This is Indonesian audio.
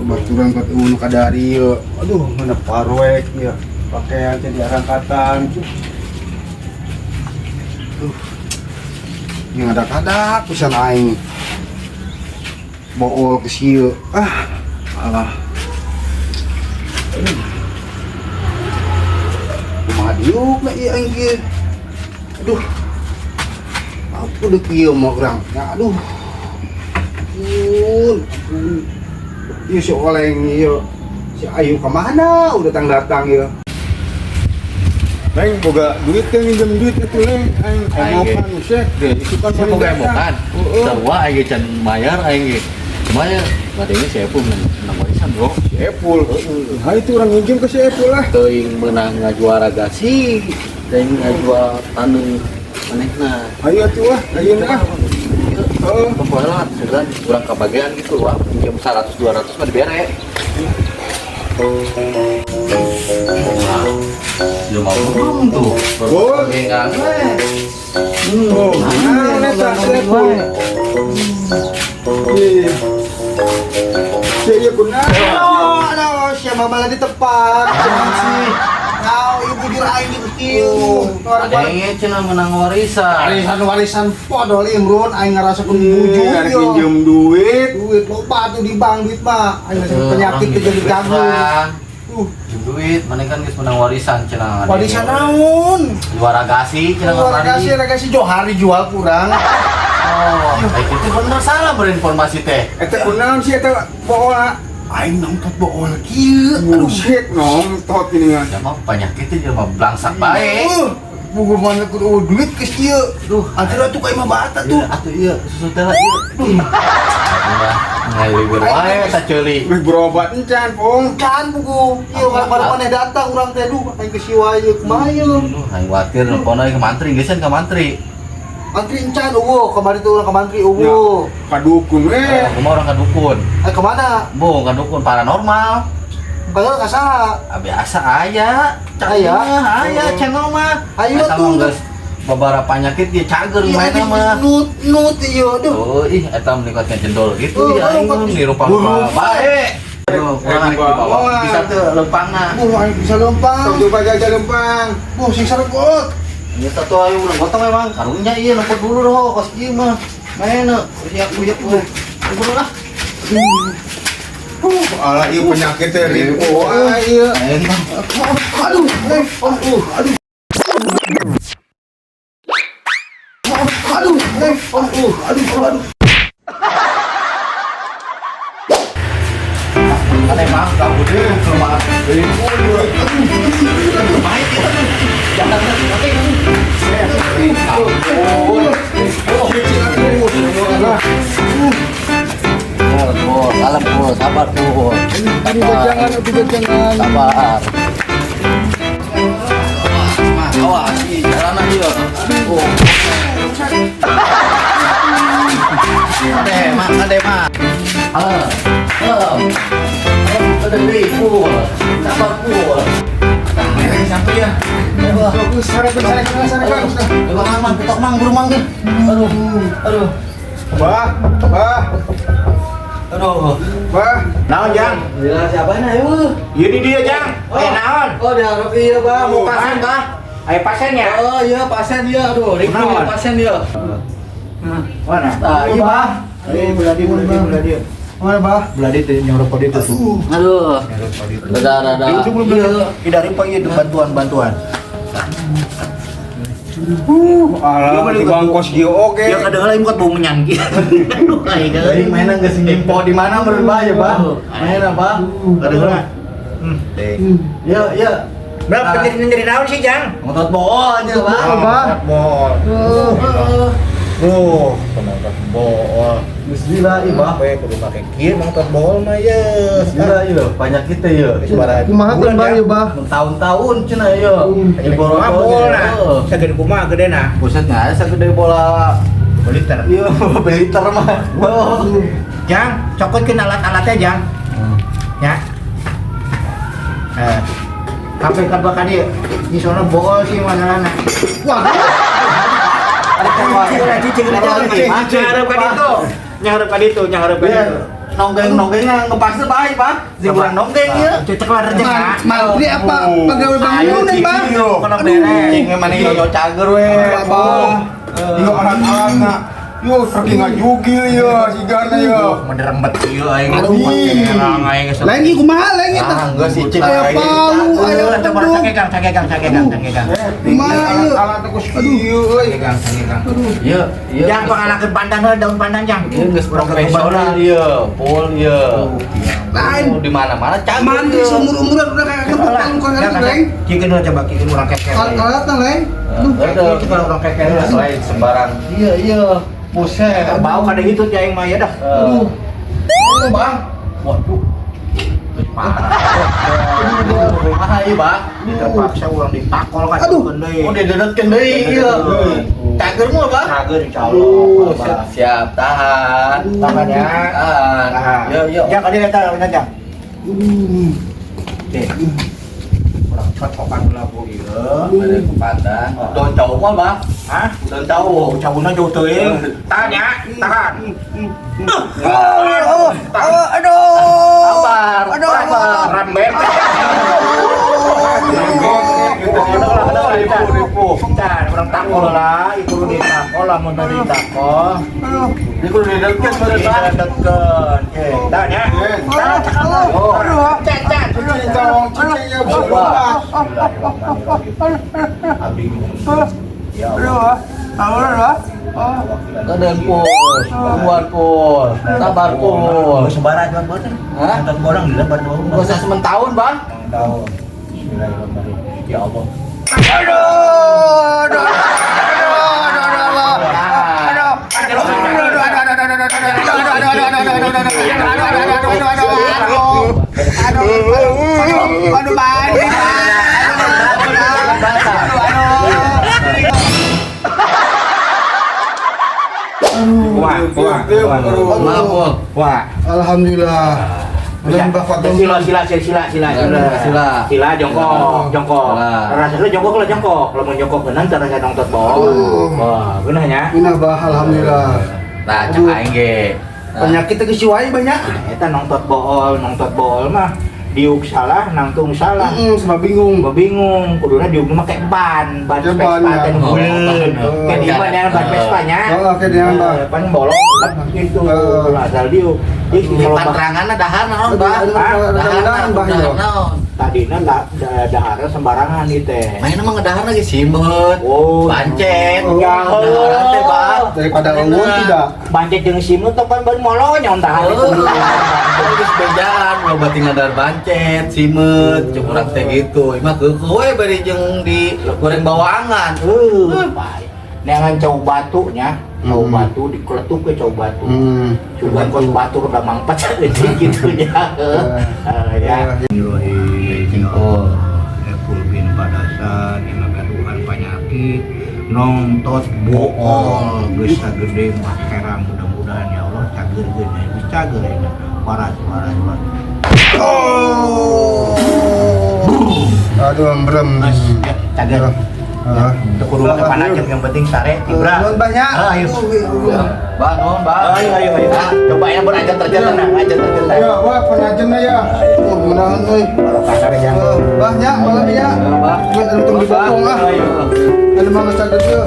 Pembaturan kat ulu kadari ya. Aduh, mana parwek ya. Pakaian jadi angkatan. Yang ada pisan aing. Bool ke sieu. Alah. Kumaha diuk lah ieu aing kieu. Aduh. Apa deuk kieu mah urang. Ya aduh. Iya si Oleng iya si Ayu kemana udah datang ya. Neng boga duit kan minjem duit itu neng aing emokan usek deh itu kan saya boga emokan sarua aing can bayar aing ge bayar badenya si Epul menang warisan bro si Epul ha itu orang minjem ke si Epul lah teuing menang ngajuara gasi teuing ngajuara tanu manehna ayo atuh ah ayeuna ah pembalap segan kurang kebagian gitu wah pinjam 100-200 mah dibere ya mau belum tuh enggak oh mana tak Epul iya kuna Aduh siapa malah ditepak sih. Kau ibu dirain itu kieu. Adanya cenah menang warisan. Warisan podol Imron aing ngerasa bujur ada pinjem duit loba tuh di bank duit mah aing penyakit jadi ganggu. Duit mana kan geus menang warisan cenah. Warisan naon? Juara gasi cenah Ragasi Johari jual kurang. Oh, itu bener salah berinformasi teh. eta kunaon sih eta bola Aing nongtot bool kieu. buset nongtot ini mah Ya mah penyakitnya dia mah blangsak bae. Buku mana kudu duit ke kieu. Duh, Antara tuh kayak mah bata tuh. Atuh ieu susu teh ieu. Ngalibur wae ta ceuli. wih berobat encan pong Kan buku. Ieu baru maneh datang urang teh duh aing ke siwa ieu kumaha ieu. Duh, aing watir nelpon ke mantri geus ka mantri. Mantri encan eueuh kemarin tuh urang ke mantri eueuh. kadukun Aku mah orang kadukun. Kemana? Bu, kadukun paranormal. Kalau nggak salah. Biasa aya. Aya channel mah. Ayo Eta tuh. mah geus babara penyakit dia cager main mah. Nut ieu duh. Oh, eta meningkatkan jendol gitu ya aing nirupa-rupa bae. Aduh, kurang di bawah. Bisa teu lempangna. Aing bisa lempang. sok coba jajal lempang Sing saregot. Ieu satu ayo udah gotong memang. Karunya ieu nempel dulu doh kos ieu mah. Main siap-siap we. Dulu lah. alah ieu penyakit teh ripo ieu Main bang. Aduh, aduh. Ada mah kamu deh cuma dari main kita jangan nanti salam pur, sabar pur. jangan Sabar. Awas, jalan aja. Ade mah. Ada pur, sabar pur. Sampai ya. Bagus, sarakan. Mang, ketok mang, buru mang deh. Aduh. bah Aduh. naon jang Ya siapa nih ayo? ieu di dia jang naon Oh diharap iya bang, mau pasien bang? aya pasiennya Oh iya pasien dia, aduh Ricky Kenaon? pasien dia. mana Iya bang. Beladi Mana, Bah? Beladi teh nyorok kode itu tuh. Aduh. Rada. Itu belum Dari pagi itu bantuan. Alah, di bangkos dia oke. Ya kadang lain buat bau menyangki. Aduh, Jadi mainan geus nyimpo di mana berbahaya, Bang. Mainan Bang. Kadang. Ya. Berapa jadi naon sih, Jang? Ngotot bool aja Bang. Bang. Bool. Penangkap bool. Gila ieu bah. Apa kudu make kieu nonton bohol mah ya. Gila ieu banyak kita ieu. Kumaha kan bah ya bah? Tahun-tahun cenah ieu. Jadi bola bola. Sagede kumaha gedena? Buset nggak ada segede bola Liter. iya liter mah. Jang, cokotkeun alat-alatnya Jang. Ya. Kafe kabak kadi di sono bohol sih masalahna. Wah, Nyarep ka ditu. Nonggeng-nonggengnya ngepasnya baik pak. Zibuan nonggeng ya. Cocok lah rezeki. mantri apa pegawai bangunan bah? Kono beres. Cing mana yo cager we. Yo alat-alatna. Yo saking ngajugil ya sigarna ya. Menderembet ieu aing. Aduh. Erang aing geus. Lagi kumaha lagi teh? Enggak sih cing. Aya palu, aya Coba pedut. cakegang. Kumaha ieu? Alat aku kieu euy. Cakegang. Iya, iya. Jang panganakeun pandan heula daun pandan Jang. Iya geus profesional ieu, full ieu. Lain. Di mana-mana cager. Mantri seumur-umuran udah kayak kentut palu kan leng. Kikeun coba kikeun urang keker. Alatna leng. Duh. Ada Kikeun urang keker. selain sembarang. Iya. Buset. Bau kada gitu aing mah ya dah. Aduh. Bang. Waduh. Parah ieu, Bang. Terpaksa urang ditakol ka Aduh. deui. Oh, didedetkeun deui ieu. Cager mah, Bang. Cager insyaallah. Siap, tahan. Tahan ya. Tahan. Yuk. Jang kadi eta Jang. Oke. Urang cocokan heula bu ieu. Ada kepadang. Daun cau mah, Bang. Hah? Daun cau. Cabuna jauh teuing. Tahan ya, tahan. Sabar. Sabar. Rambet. Can, urang takol lah, itu ditakol, lamun tadi ditakol. Ini kudu didedetkeun bener, Bang. Didedetkeun. Oke, tahan ya. Tahan, cekal. Cet. Abdi. Ya Allah. Kemudian pul, keluar pul, sabar pul. Sebaran Bang boten. Hah? Nonton borang di lebar doang. Gak usah sementahun, Bang. Tahun. Bismillahirrahmanirrahim. Ya Allah. Wah. Alhamdulillah. Dan Bapak Sila jongkok. Rasanya jongkok lah jongkok. Lamun jongkok keunan cara saya nongtot bohong. Wah, beunah nya. Mina bah alhamdulillah. Nah, cak aing ge. Penyakit geus siwai banyak. Eta nongtot bohol mah diuk salah, nangtung salah. Sama bingung. Bingung, kuduna diuk mah make ban Ya, Vespa ban, teh ya. buleun. Kayak di ban yang ban Vespa nya. Oh, oke dia Bang. Ban bolong gitu. Asal diuk. Ih, Di kalau panranganna dahar naon, Bang? Dahar, Bang, yo. naon? tadina dahara sembarangan ieu teh. Main mah ngedahar lagi simut. Oh, Bancet. Ya, Daharan teh, Bang. Daripada ungun tidak. bancet jeung simut teh pan ban molonyon tah hari Oh, geus bejaan loba tinggal dar bancet, simut, cumurang teh gitu. Imah keukeuh we bari jeung di goreng bawangan. baik. Neangan cau batunya, cau batu dikeletuk ke cau batu. Cuman kos batu udah mangpat gitu ya. Ya. Oh. Pulbin padasan, imagaduhan penyakit, nongtot bool, geus gede mah herang mudah-mudahan ya Allah cager gede, geus cager ya. Paras. Aduh, ambrem. Ya, cager. Teu kudu make panajam yang penting sare tibra. Nuhun banyak. Ayo. Bang, non, Bang. Ayo. Coba ya berajan terjata nah, ajan terjata. Ya, wah penajemna ya. Oh, mudahan euy. Barokah sare yang. Banyak malam ya. Bang. Untung dipotong ah. Ayo. Ada mah ngecak deu.